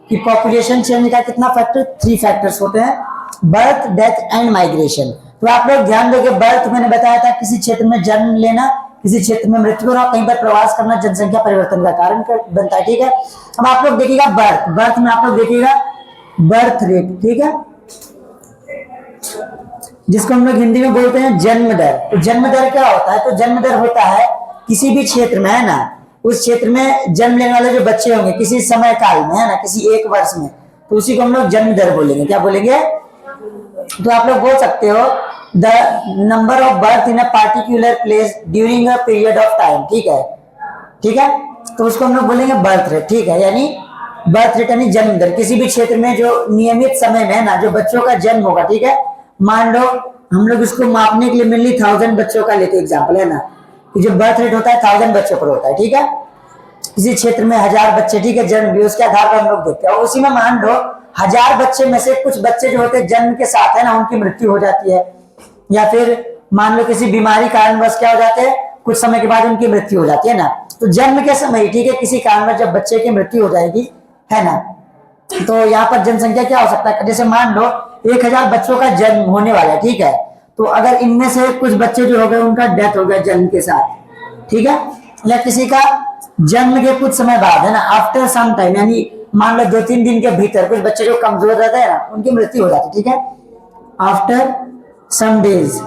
कि population change का कितना फैक्टर, 3 फैक्टर्स होते हैं, बर्थ, डेथ एंड माइग्रेशन। तो आप लोग ध्यान दोगे, बर्थ मैंने बताया था किसी क्षेत्र में जन्म लेना, किसी क्षेत्र में मृत्यु होना, कहीं पर प्रवास करना जनसंख्या परिवर्तन का कारण बनता है, ठीक है। अब आप लोग देखिएगा बर्थ, बर्थ में आप लोग देखिएगा बर्थ रेट, ठीक है, जिसको हम लोग हिंदी में बोलते हैं जन्म दर। तो जन्म दर क्या होता है, तो जन्म दर होता है किसी भी क्षेत्र में, है ना, उस क्षेत्र में जन्म लेने वाले जो बच्चे होंगे किसी समय काल में, है ना, किसी एक वर्ष में, तो उसी को हम लोग जन्म दर बोलेंगे। क्या बोलेंगे, तो आप लोग बोल सकते हो the number of birth in a particular place during a period of time, ठीक है, ठीक है, तो उसको हम लोग बोलेंगे बर्थ रेट, ठीक है, यानी बर्थ रेट यानी जन्म दर, किसी भी क्षेत्र में जो नियमित समय में, है ना, जो बच्चों का जन्म होगा, ठीक है। मान लो हम लोग इसको मापने के लिए मेनली 1000 बच्चों का लेते एग्जाम्पल, है ना, कि जो बर्थ रेट होता है 1000 बच्चों पर होता है, ठीक है। किसी क्षेत्र में 1000 बच्चे, ठीक है, जन्म भी उसके आधार पर हम लोग देखते हैं, और उसी में मान लो 1000 बच्चे में से कुछ बच्चे जो होते हैं जन्म के साथ, है ना, उनकी मृत्यु हो जाती है, या फिर मान लो किसी बीमारी कारणवश क्या हो जाते हैं, कुछ समय के बाद उनकी मृत्यु हो जाती है ना। तो जन्म के समय, ठीक है, किसी कारणवश जब बच्चे की मृत्यु हो जाएगी, है ना, तो यहाँ पर जनसंख्या क्या हो सकता है, जैसे मान लो 1000 बच्चों का जन्म होने वाला है, ठीक है, तो अगर इनमें से कुछ बच्चे जो हो गए उनका डेथ हो गया जन्म के साथ, ठीक है, या किसी का जन्म के कुछ समय बाद, है ना, आफ्टर सम टाइम, यानी मान लो 2-3 दिन के भीतर कुछ बच्चे जो कमजोर रहते हैं ना उनकी मृत्यु हो जाती है, ठीक है, आफ्टर सम डेज,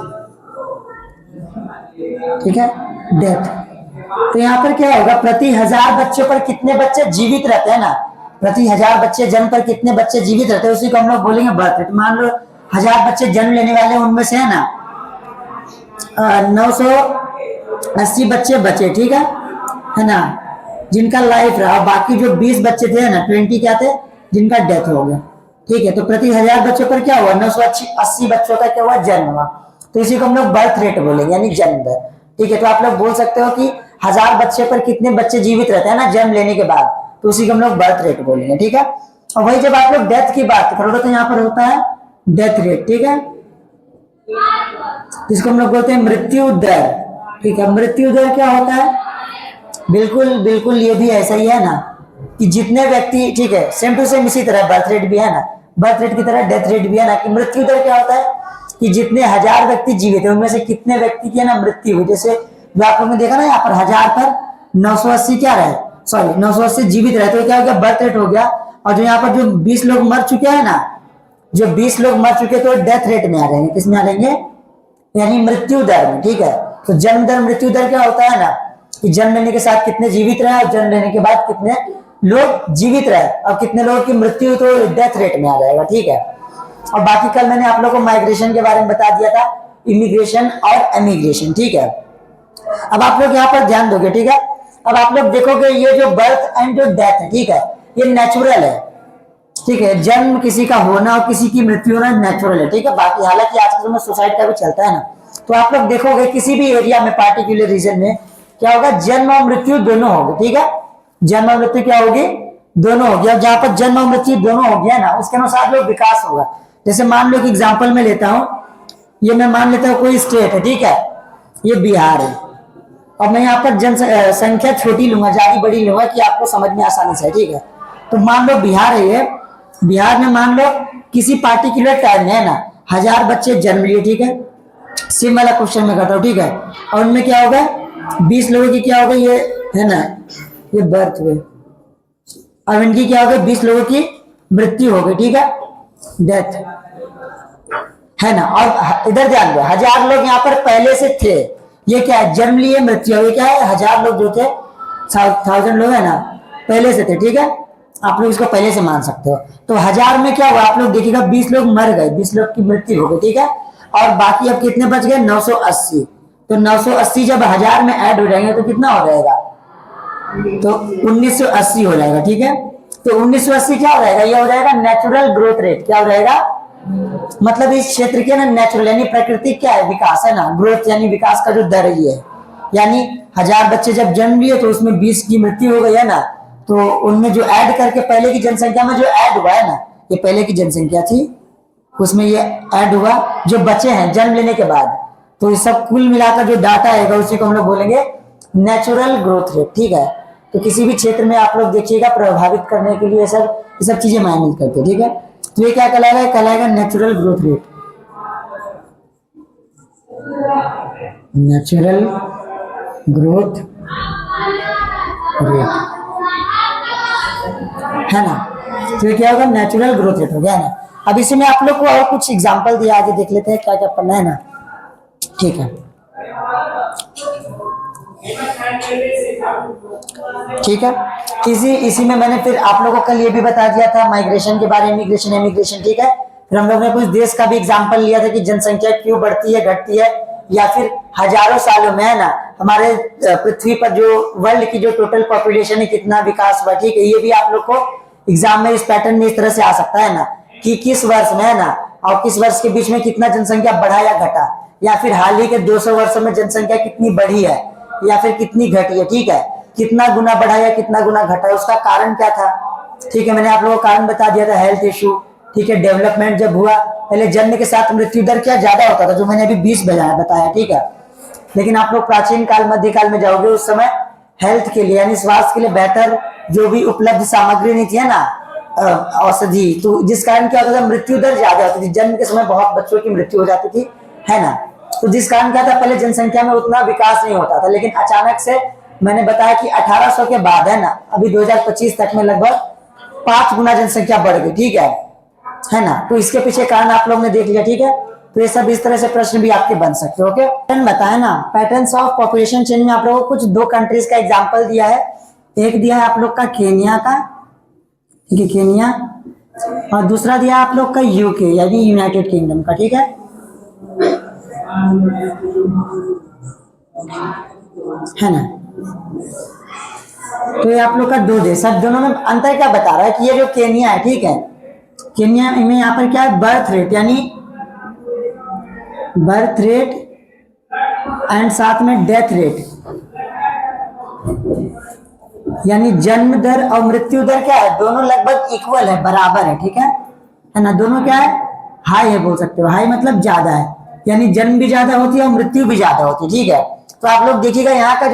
ठीक है, डेथ। तो यहाँ पर क्या होगा, प्रति 1000 बच्चों पर कितने बच्चे जीवित रहते हैं ना, प्रति 1000 बच्चे जन्म पर कितने बच्चे जीवित रहते हैं, उसी को हम लोग बोलेंगे बर्थ रेट। मान लो 1000 बच्चे जन्म लेने वाले, उनमें से, है ना, 980 बच्चे बचे, ठीक है ना, जिनका लाइफ रहा, बाकी जो 20 बच्चे थे, है ना, 20 क्या थे, जिनका डेथ हो गया, ठीक है। तो प्रति 1000 बच्चों पर क्या हुआ, 980 बच्चों का क्या हुआ, जन्म हुआ, तो इसी को हम लोग बर्थ रेट बोलेंगे, यानी जन्म दर, ठीक है। तो आप लोग बोल सकते हो कि 1000 बच्चे पर कितने बच्चे जीवित रहते हैं ना जन्म लेने के बाद, तो उसी को हम लोग बर्थ रेट बोलेंगे, ठीक है। और वही जब आप लोग डेथ की बात करोगे तो यहाँ पर होता है डेथ रेट, ठीक है, जिसको हम लोग बोलते हैं मृत्यु दर, ठीक है। मृत्यु दर क्या होता है, बिल्कुल बिल्कुल ये भी ऐसा ही है ना, कि जितने व्यक्ति, ठीक है, सेम टू सेम इसी तरह बर्थ रेट भी है ना, बर्थ रेट की तरह डेथ रेट भी है ना, कि मृत्यु दर क्या होता है कि जितने 1000 व्यक्ति जीवित है उनमें से कितने व्यक्ति की है ना मृत्यु हुई। जैसे जो आप लोगों ने देखा ना, यहाँ पर 1000 पर 980 क्या रहे, सॉरी 980 जीवित रहे, तो क्या हो गया, बर्थ रेट हो गया। और जो यहाँ पर जो 20 लोग मर चुके हैं ना, जो 20 लोग मर चुके तो डेथ रेट में आ जाएंगे, किसमें आ जाएंगे, यानी मृत्यु दर में, ठीक है। तो जन्म दर मृत्यु दर क्या होता है ना, कि जन्म लेने के साथ कितने जीवित रहे और जन्म लेने के बाद कितने लोग जीवित रहे और कितने लोगों की मृत्यु, तो डेथ रेट में आ जाएगा, ठीक है। और बाकी कल मैंने आप लोगों को माइग्रेशन के बारे में बता दिया था, इमिग्रेशन और एमिग्रेशन, ठीक है। अब आप लोग यहाँ पर ध्यान दोगे, ठीक है। अब आप लोग देखोगे ये जो बर्थ एंड जो डेथ है, ठीक है, ये नेचुरल है, ठीक है, जन्म किसी का होना और किसी की मृत्यु होना नेचुरल है, ठीक है। बाकी हालांकि आज के समय सुसाइड का भी चलता है ना, तो आप लोग देखोगे किसी भी एरिया में पार्टिकुलर रीजन में क्या होगा, जन्म और मृत्यु दोनों होगी, ठीक है, जन्म और मृत्यु क्या होगी, दोनों होगी। अब जहां पर जन्म और मृत्यु दोनों हो गया ना, उसके अनुसार जो विकास होगा, जैसे मान लो कि एग्जाम्पल में लेता हूं, ये मैं मान लेता हूं कोई स्टेट है, ठीक है, ये बिहार है, और मैं यहाँ पर जनसंख्या छोटी लूंगा, ज्यादा बड़ी लूंगा कि आपको समझ में आसानी से, ठीक है। तो मान लो बिहार है ये, बिहार में मान लो किसी पार्टिकुलर टाइम में, है ना, 1000 बच्चे जन्म लिए, ठीक है, सेम वाला क्वेश्चन में करता हूँ, ठीक है, और उनमें क्या होगा, 20 लोगों की क्या होगा, ये है ना, ये बर्थ हुए, और इनकी क्या होगी, 20 लोगों की मृत्यु हो गई, ठीक है, डेथ, है ना। और इधर ध्यान दो, 1000 लोग यहाँ पर पहले से थे, ये क्या है, जन्म लिए मृत्यु, ये क्या है, 1000 लोग जो थे, 1000 लोग है ना पहले से थे, ठीक है, आप लोग इसको पहले से मान सकते हो। तो 1000 में क्या हुआ, आप लोग देखिएगा 20 लोग मर गए, 20 लोग की मृत्यु हो गई, ठीक है, और बाकी अब कितने बच गए, 980। तो 980 जब 1000 में ऐड हो जाएंगे तो कितना हो जाएगा, तो 1980 हो जाएगा, ठीक है। तो 1980 क्या हो जाएगा, ये हो जाएगा नेचुरल ग्रोथ रेट, क्या हो जाएगा, मतलब इस क्षेत्र के ना नेचुरल यानी प्रकृति क्या है, विकास है ना, ग्रोथ यानी विकास का जो दर ये है, यानी 1000 बच्चे जब जन्म लिए तो उसमें 20 की मृत्यु हो गई है ना, तो उनमें जो ऐड करके पहले की जनसंख्या में जो ऐड हुआ है ना, ये पहले की जनसंख्या थी, उसमें ये ऐड हुआ जो बचे हैं जन्म लेने के बाद, तो ये सब कुल मिलाकर जो डाटा आएगा उसी को हम लोग बोलेंगे नेचुरल ग्रोथ रेट, ठीक है। तो किसी भी क्षेत्र में आप लोग देखिएगा प्रभावित करने के लिए ये सब चीजें मायने करते हैं, ठीक है। तो ये क्या कहलाएगा natural growth rate, natural growth rate, है ना। तो ये क्या होगा, नेचुरल ग्रोथ रेट हो गया ना। अब इसी में आप लोग को और कुछ एग्जांपल दिया, आगे देख लेते हैं क्या क्या पढ़ना है ना, ठीक है। ठीक है, इसी में मैंने फिर आप लोगों को कल ये भी बता दिया था माइग्रेशन के बारे में, इमिग्रेशन, ठीक है। फिर हम लोग ने कुछ देश का भी एग्जांपल लिया था कि जनसंख्या क्यों बढ़ती है, घटती है, या फिर हजारों सालों में, है ना, हमारे पृथ्वी पर जो वर्ल्ड की जो टोटल पॉपुलेशन है कितना विकास हुआ, ठीक है। ये भी आप लोग को एग्जाम में इस पैटर्न में इस तरह से आ सकता है ना, कि किस वर्ष में, है ना, और किस वर्ष के बीच में कितना जनसंख्या बढ़ा या घटा, या फिर हाल ही के 200 वर्षों में जनसंख्या कितनी बढ़ी है या फिर कितनी घटी है, ठीक है। कितना गुना बढ़ा या कितना गुना घटा है, उसका कारण क्या था, ठीक है। मैंने आप लोगों को कारण बता दिया था, हेल्थ इशू, ठीक है। डेवलपमेंट जब हुआ, पहले जन्म के साथ मृत्यु दर क्या ज्यादा होता था, जो मैंने अभी 20 बताया, ठीक है। लेकिन आप लोग प्राचीन काल मध्यकाल में जाओगे, उस समय हेल्थ के लिए यानी स्वास्थ्य के लिए बेहतर जो भी उपलब्ध सामग्री नहीं थी, है ना, औषधि, तो जिस कारण क्या होता था, मृत्यु दर ज्यादा होती थी। जन्म के समय बहुत बच्चों की मृत्यु हो जाती थी, है ना। तो जिस कारण क्या था, पहले जनसंख्या में उतना विकास नहीं होता था, लेकिन अचानक से मैंने बताया कि 1800 के बाद, है ना, अभी 2025 तक में लगभग 5 गुना जनसंख्या बढ़ गई, ठीक है ना। तो इसके पीछे कारण आप लोग ने देख लिया, ठीक है। तो ये सब इस तरह से प्रश्न भी आपके बन सकते हैं, ओके। पैटर्न बताया ना, पैटर्न्स ऑफ पॉपुलेशन चेंज में आप लोगों को कुछ 2 कंट्रीज का एग्जांपल दिया है। एक दिया है आप लोग का केनिया का, ठीक है, केनिया, और दूसरा दिया आप लोग का यूके यानी यूनाइटेड किंगडम का, ठीक है। है ना। तो ये आप लोग का 2 देश, अब दोनों में अंतर क्या बता रहा है कि ये जो केनिया है, ठीक है, केनिया में यहाँ पर क्या है, बर्थ रेट यानी बर्थ रेट एंड साथ में डेथ रेट यानी जन्म दर और मृत्यु दर क्या है, दोनों लगभग इक्वल है, बराबर है, ठीक है ना। दोनों क्या है, हाई है, बोल सकते हो। हाई मतलब ज्यादा है, यानी जन्म भी ज्यादा होती है और मृत्यु भी ज्यादा होती है, ठीक है। तो आप लोग देखिएगा यहाँ का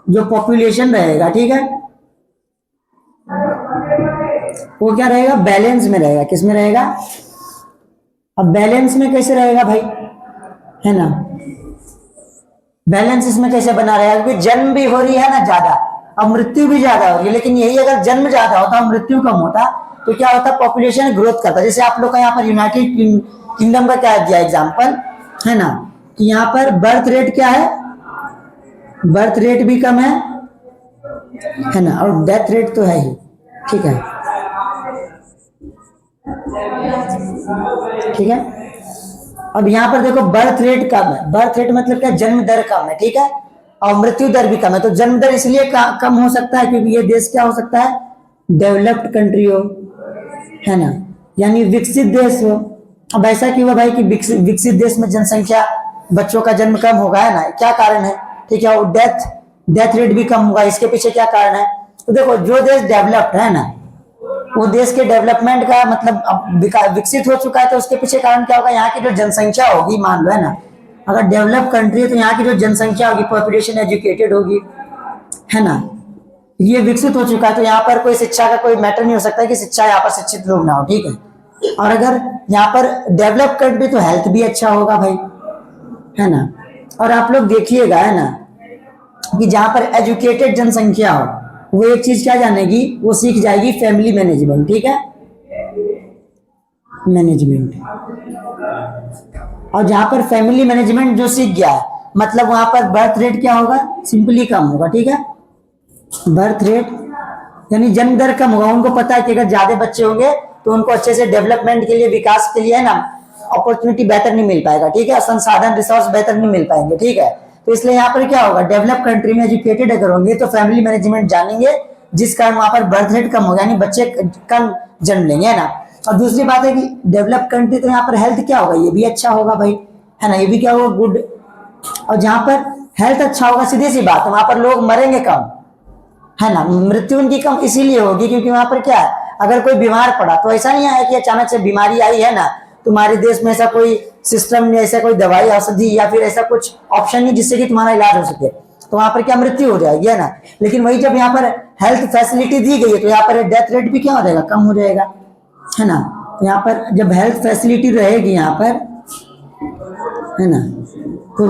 जो पॉपुलेशन रहेगा, ठीक है, वो क्या रहेगा, बैलेंस में रहेगा। किस में रहेगा, अब बैलेंस में कैसे रहेगा भाई, है ना, बैलेंस इसमें कैसे बना रहेगा, क्योंकि जन्म भी हो रही है ना ज्यादा और मृत्यु भी ज्यादा हो रही है। लेकिन यही अगर जन्म ज्यादा होता और मृत्यु कम होता तो क्या होता, पॉपुलेशन ग्रोथ करता। जैसे आप लोग का यहाँ पर यूनाइटेड किंगडम का क्या दिया एग्जाम्पल, है ना, कि यहाँ पर बर्थ रेट क्या है, बर्थ रेट भी कम है ना, और डेथ रेट तो है ही, ठीक है, ठीक है। अब यहाँ पर देखो बर्थ रेट कम है, बर्थ रेट मतलब क्या, जन्म दर कम है, ठीक है, और मृत्यु दर भी कम है। तो जन्म दर इसलिए कम हो सकता है क्योंकि ये देश क्या हो सकता है, डेवलप्ड कंट्री हो, है ना, यानी विकसित देश हो। अब ऐसा क्यों है भाई कि विकसित देश में जनसंख्या, बच्चों का जन्म कम होगा, है ना, क्या कारण है, ठीक है, और डेथ रेट भी कम होगा, इसके पीछे क्या कारण है। तो देखो जो देश डेवलप्ड है ना, वो देश के डेवलपमेंट का मतलब विकसित हो चुका है, तो उसके पीछे कारण क्या होगा, यहाँ की जो जनसंख्या होगी, मान लो, है ना, अगर डेवलप कंट्री है तो यहाँ की जो जनसंख्या होगी, पॉपुलेशन एजुकेटेड होगी, है ना, ये विकसित हो चुका है, तो यहाँ पर कोई शिक्षा का कोई मैटर नहीं हो सकता कि शिक्षा यहाँ पर शिक्षित लोग ना हो, ठीक है। और अगर यहाँ पर डेवलप कंट्री तो हेल्थ भी अच्छा होगा भाई, है ना। और आप लोग देखिएगा, है ना, कि जहां पर एजुकेटेड जनसंख्या हो, वो एक चीज क्या जानेगी, वो सीख जाएगी फैमिली मैनेजमेंट, ठीक है, मैनेजमेंट। और जहां पर फैमिली मैनेजमेंट जो सीख गया है, मतलब वहां पर बर्थ रेट क्या होगा, सिंपली कम होगा, ठीक है। बर्थ रेट यानी जन्म दर कम होगा। उनको पता है कि अगर ज्यादा बच्चे होंगे तो उनको अच्छे से डेवलपमेंट के लिए, विकास के लिए, है ना, अपॉर्चुनिटी बेहतर नहीं मिल पाएगा, ठीक है, संसाधन रिसोर्स बेहतर नहीं मिल पाएंगे, ठीक है। तो इसलिए यहाँ पर क्या होगा, डेवलप कंट्री में एजुकेटेड अगर होंगे तो फैमिली मैनेजमेंट जानेंगे, जिस कारण वहां पर बर्थ रेट कम होगा, यानी बच्चे कम जन्म लेंगे, है ना। और दूसरी बात है कि डेवलप कंट्री तो यहाँ पर हेल्थ क्या होगा, ये भी अच्छा होगा भाई, है ना, ये भी क्या होगा, गुड। और जहां पर हेल्थ अच्छा होगा, सीधी सी बात है, वहां पर लोग मरेंगे कम, है ना, मृत्यु उनकी कम इसीलिए होगी क्योंकि वहां पर क्या है, अगर कोई बीमार पड़ा तो ऐसा नहीं है कि अचानक से बीमारी आई, है ना, तुम्हारे देश में ऐसा कोई सिस्टम नहीं, ऐसा कोई दवाई औषधि या फिर ऐसा कुछ ऑप्शन नहीं जिससे कि तुम्हारा इलाज हो सके। तो वहां पर क्या मृत्यु हो जाएगी, है ना। लेकिन वही जब यहाँ पर हेल्थ फैसिलिटी दी गई है तो यहाँ पर डेथ रेट भी क्या हो जाएगा, कम हो जाएगा, है ना। तो यहाँ पर जब हेल्थ फैसिलिटी रहेगी यहाँ पर, है ना, तो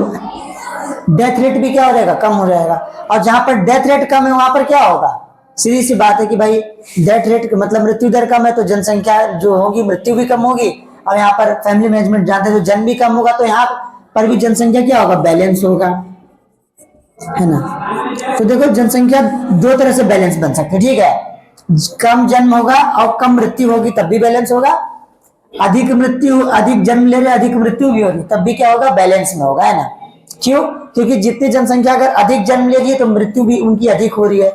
डेथ रेट भी क्या हो जाएगा, कम हो जाएगा। और जहां पर डेथ रेट कम है वहां पर क्या होगा, सीधी सी बात है कि भाई डेथ रेट मतलब मृत्यु दर कम है तो जनसंख्या जो होगी मृत्यु भी कम होगी, और यहाँ पर फैमिली मैनेजमेंट जानते हैं तो जन्म भी कम होगा, तो यहाँ पर भी जनसंख्या क्या होगा, बैलेंस होगा, है ना। तो देखो जनसंख्या दो तरह से बैलेंस बन सकती है, ठीक है। कम जन्म होगा और कम मृत्यु होगी तब भी बैलेंस होगा, अधिक मृत्यु, अधिक जन्म ले रहे अधिक मृत्यु भी होगी तब भी क्या होगा, बैलेंस में होगा, है ना। क्यों, क्योंकि जितनी जनसंख्या अगर अधिक जन्म ले रही है तो मृत्यु भी उनकी अधिक हो रही है,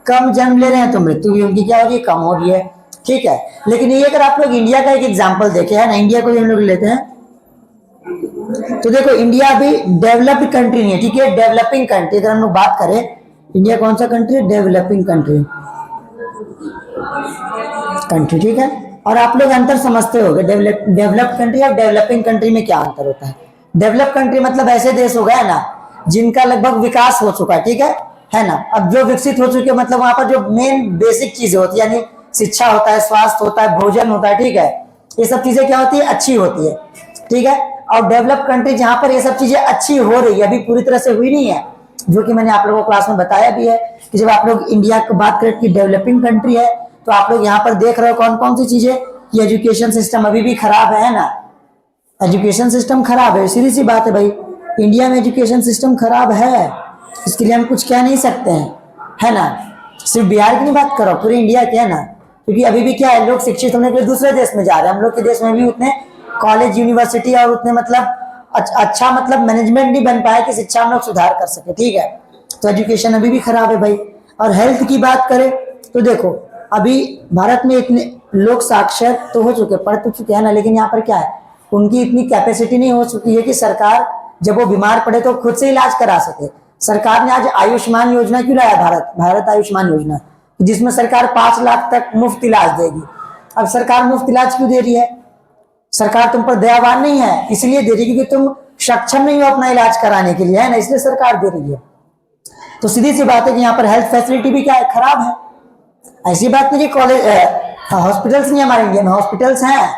कम जन्म ले रहे हैं तो मृत्यु भी उनकी क्या हो रही है, कम हो रही है, ठीक है। लेकिन ये अगर आप लोग इंडिया का एक एग्जाम्पल देखे, है ना, इंडिया को हम लोग लेते हैं तो देखो इंडिया अभी डेवलप्ड कंट्री नहीं है, ठीक है, डेवलपिंग कंट्री। अगर हम लोग बात करें इंडिया कौन सा कंट्री है, डेवलपिंग कंट्री, ठीक है। और आप लोग अंतर समझते होंगे डेवलप्ड कंट्री और डेवलपिंग कंट्री में क्या अंतर होता है। डेवलप कंट्री मतलब ऐसे देश हो गए ना जिनका लगभग विकास हो चुका है, ठीक है ना। अब जो विकसित हो चुके मतलब वहां पर जो मेन बेसिक चीजें होती है, यानी शिक्षा होता है, स्वास्थ्य होता है, भोजन होता है, ठीक है, ये सब चीजें क्या होती है, अच्छी होती है, ठीक है। और डेवलप कंट्री जहां पर ये सब चीजें अच्छी हो रही है, अभी पूरी तरह से हुई नहीं है, जो कि मैंने आप लोगों को क्लास में बताया भी है कि जब आप लोग इंडिया की बात करें कि डेवलपिंग कंट्री है तो आप लोग यहाँ पर देख रहे हो कौन कौन सी चीजें, कि एजुकेशन सिस्टम अभी भी खराब है ना, एजुकेशन सिस्टम खराब है, सीधी सी बात है भाई, इंडिया में एजुकेशन सिस्टम खराब है, इसके लिए हम कुछ कह नहीं सकते हैं, है ना। सिर्फ बिहार की नहीं बात करो, पूरे इंडिया की, है ना। क्योंकि अभी भी क्या है, लोग शिक्षित होने के लिए दूसरे देश में जा रहे हैं, हम लोग के देश में भी उतने कॉलेज यूनिवर्सिटी और उतने मतलब अच्छा मतलब मैनेजमेंट नहीं बन पाया कि शिक्षा हम लोग सुधार कर सके, ठीक है। तो एजुकेशन अभी भी खराब है भाई। और हेल्थ की बात करें तो देखो अभी भारत में इतने लोग साक्षर तो हो चुके, पढ़ तो चुके हैं ना, लेकिन यहाँ पर क्या है, उनकी इतनी कैपेसिटी नहीं हो चुकी है कि सरकार जब वो बीमार पड़े तो खुद से इलाज करा सके। सरकार ने आज आयुष्मान योजना क्यों लाया, भारत आयुष्मान योजना, जिसमें सरकार 5 लाख तक मुफ्त इलाज देगी। अब सरकार मुफ्त इलाज क्यों दे रही है, सरकार तुम पर दयावान नहीं है इसलिए दे रही है क्योंकि तुम सक्षम नहीं हो अपना इलाज कराने के लिए, है ना, इसलिए सरकार दे रही है। तो सीधी सी बात है कि यहाँ पर हेल्थ फैसिलिटी भी क्या है, खराब है। ऐसी बात नहीं कि कॉलेज हॉस्पिटल्स नहीं, हमारे इंडिया में हॉस्पिटल्स हैं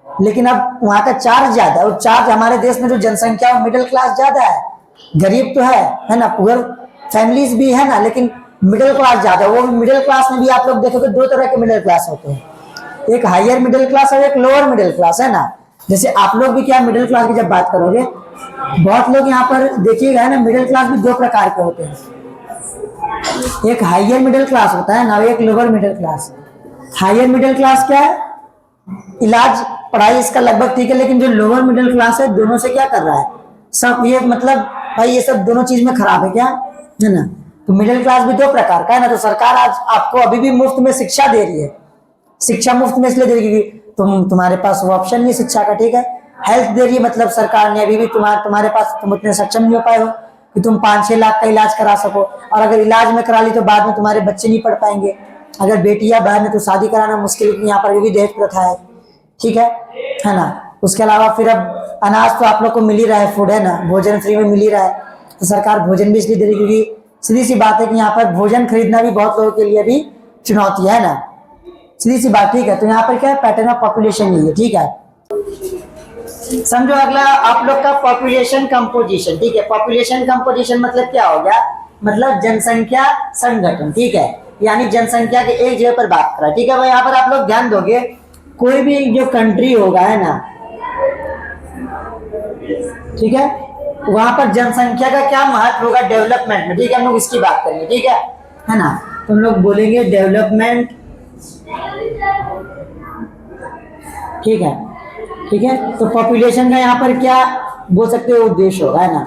लेकिन अब वहां का चार्ज ज्यादा है, और चार्ज हमारे देश में जो जनसंख्या और मिडिल क्लास ज्यादा है, गरीब तो है ना, पुअर फैमिलीज भी है ना, लेकिन मिडिल क्लास ज्यादा है। वो मिडिल क्लास में भी आप लोग देखोगे 2 तरह के मिडिल क्लास होते हैं, एक हायर मिडिल क्लास और एक लोअर मिडिल क्लास, है ना। जैसे आप लोग भी क्या मिडिल क्लास की जब बात करोगे, बहुत लोग यहाँ पर देखिएगा, है ना, मिडिल क्लास भी 2 प्रकार के होते हैं, एक हायर मिडिल क्लास होता है ना, एक lower middle class. Higher middle class क्या है, इलाज पढ़ाई इसका लगभग ठीक है, लेकिन जो लोअर मिडिल क्लास है दोनों से क्या कर रहा है, सब ये मतलब भाई ये सब दोनों चीज में खराब है क्या, है ना। तो मिडिल क्लास भी 2 प्रकार का है ना। तो सरकार आज आपको अभी भी मुफ्त में शिक्षा दे रही है, शिक्षा मुफ्त में इसलिए दे रही है क्योंकि तुम्हारे पास वो ऑप्शन नहीं शिक्षा का, ठीक है। हेल्थ दे रही है मतलब सरकार ने अभी भी तुम्हारे पास तुम उतने सक्षम नहीं हो पाए हो कि तुम 5-6 लाख का इलाज करा सको, और अगर इलाज में करा ली तो बाद में तुम्हारे बच्चे नहीं पढ़ पाएंगे। अगर बेटियां बहन है तो शादी कराना मुश्किल, यहाँ पर भी दहेज प्रथा है, ठीक है ना। उसके अलावा फिर अब अनाज तो आप लोग को मिल ही रहा है, फूड, है ना, भोजन फ्री में मिल ही रहा है, तो सरकार भोजन भी इसलिए दे रही है क्योंकि सीधी सी बात है कि यहाँ पर भोजन खरीदना भी बहुत लोगों के लिए भी चुनौती है ना, सीधी सी बात, ठीक है। तो यहाँ पर क्या है, पैटर्न ऑफ पॉपुलेशन नहीं है, ठीक है। समझो अगला आप लोग का पॉपुलेशन कंपोजिशन, ठीक है। पॉपुलेशन कंपोजिशन मतलब क्या हो गया, मतलब जनसंख्या संगठन, ठीक है, यानी जनसंख्या के एक जगह पर बात करा, ठीक है भाई। यहाँ पर आप लोग ध्यान दोगे, कोई भी जो कंट्री होगा, है ना, ठीक है, वहां पर जनसंख्या का क्या महत्व होगा डेवलपमेंट में, ठीक है, हम लोग इसकी बात करेंगे, ठीक है ना। तो हम लोग बोलेंगे डेवलपमेंट, ठीक है, ठीक है। तो पॉपुलेशन का यहाँ पर क्या बोल सकते हो, उद्देश्य होगा, है ना,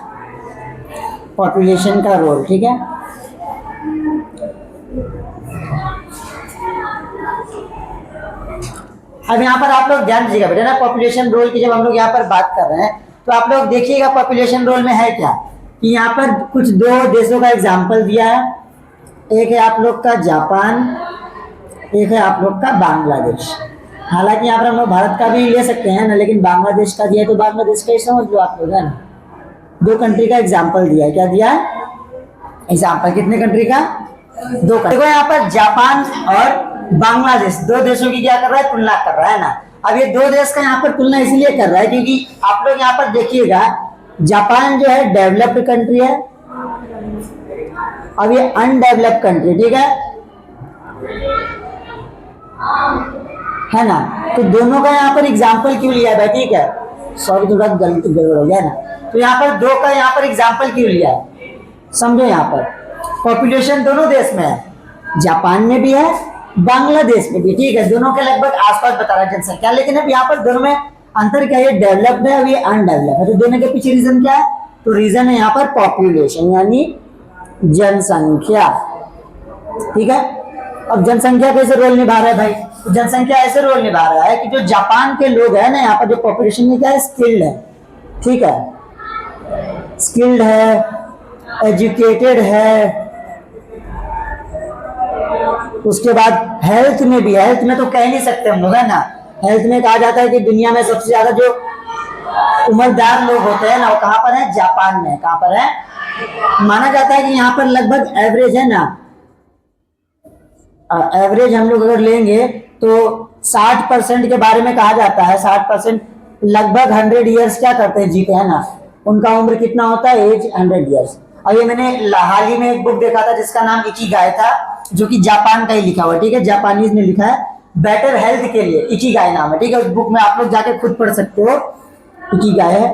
पॉपुलेशन का रोल, ठीक है। अब यहाँ पर आप लोग ध्यान दीजिएगा बेटा ना, पॉपुलेशन रोल की जब हम लोग यहाँ पर बात कर रहे हैं तो आप लोग देखिएगा पॉपुलेशन रोल में है क्या, कि यहाँ पर कुछ 2 देशों का एग्जाम्पल दिया है, एक है आप लोग का जापान, एक है आप लोग का बांग्लादेश। हालांकि यहाँ पर हम लोग भारत का भी ले सकते हैं ना, लेकिन बांग्लादेश का दिया है तो बांग्लादेश का ही समझ लो आप लोग, है ना। 2 कंट्री का एग्जाम्पल दिया है, क्या दिया है, एग्जाम्पल कितने कंट्री का, 2 कंट्री। देखो यहाँ पर जापान और बांग्लादेश 2 देशों की क्या कर रहा है, तुलना कर रहा है ना। अब ये 2 देश का यहाँ पर तुलना इसलिए कर रहा है क्योंकि आप लोग यहाँ पर देखिएगा जापान जो है डेवलप्ड कंट्री है, अब ये अनडेवलप्ड कंट्री, ठीक है ना। तो दोनों का यहाँ पर एग्जाम्पल क्यों लिया है, ठीक है, सॉरी थोड़ा गलती गड़बड़ हो गया ना। तो यहाँ पर 2 का यहाँ पर एग्जाम्पल क्यों लिया है, समझो। यहाँ पर पॉपुलेशन दोनों देश में है, जापान में भी है, बांग्लादेश में भी, ठीक है, दोनों के लगभग आसपास बता रहा है जनसंख्या। लेकिन अब यहाँ पर दोनों में अंतर क्या है, ये डेवलप्ड है, अब ये अनडेवलप्ड है। तो दोनों के पीछे रीजन क्या है, तो रीजन है यहाँ पर पॉपुलेशन यानी जनसंख्या, ठीक है। अब जनसंख्या कैसे रोल निभा रहा है भाई, तो जनसंख्या ऐसे रोल निभा रहा है कि जो जापान के लोग हैं ना, यहाँ पर जो पॉपुलेशन में क्या है, स्किल्ड है, ठीक है, स्किल्ड है, एजुकेटेड है, उसके बाद हेल्थ में भी, हेल्थ में तो कह नहीं सकते हम लोग, है ना। हेल्थ में कहा जाता है कि दुनिया में सबसे ज्यादा जो उम्रदार लोग होते हैं ना, वो कहाँ पर है, जापान में। कहाँ पर है, माना जाता है कि यहाँ पर लगभग एवरेज है ना, एवरेज हम लोग अगर लेंगे तो 60% के बारे में कहा जाता है, 60% लगभग 100 ईयर्स क्या करते हैं, जीते हैं ना, उनका उम्र कितना होता है, एज 100 ईयर्स। और ये मैंने हाल ही में एक बुक देखा था जिसका नाम इकिगाई था, जो कि जापान का ही लिखा हुआ, ठीक है, जापानीज ने लिखा है, बेटर हेल्थ के लिए इकिगाई नाम है, ठीक है। उस बुक में आप लोग जाके खुद पढ़ सकते हो, इकिगाई है।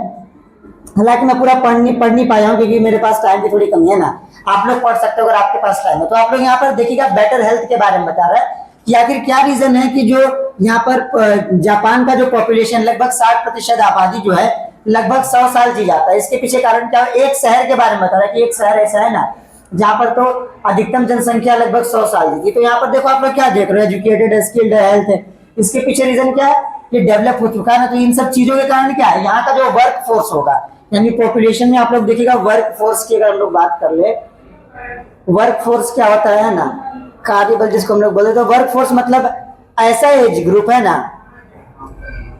हालांकि मैं पूरा पढ़ नहीं पाया हूँ क्योंकि मेरे पास टाइम की थोड़ी कमी है ना, आप लोग पढ़ सकते हो अगर आपके पास टाइम है। तो आप लोग यहाँ पर देखिएगा बेटर हेल्थ के बारे में बता रहा है कि आखिर क्या रीजन है कि जो यहाँ पर जापान का जो पॉपुलेशन लगभग 60% आबादी जो है लगभग 100 साल जी जाता है। इसके पीछे कारण क्या है, एक शहर के बारे में बता रहा है कि एक शहर ऐसा है ना जहाँ पर तो अधिकतम जनसंख्या लगभग 100 साल जी थी। तो यहाँ पर देखो आप लोग क्या देख रहे हो, एजुकेटेड, स्किल्ड, हेल्थ है, इसके पीछे रीजन क्या है, ये डेवलप हो चुका है ना। तो इन सब चीजों के कारण क्या है, यहाँ का जो वर्क फोर्स होगा, यानी पॉपुलेशन में आप लोग देखिएगा वर्क फोर्स की अगर हम लोग बात कर ले, वर्क फोर्स क्या होता है ना, कार्यबल जिसको हम लोग बोलते, तो वर्क फोर्स मतलब ऐसा एज ग्रुप है ना,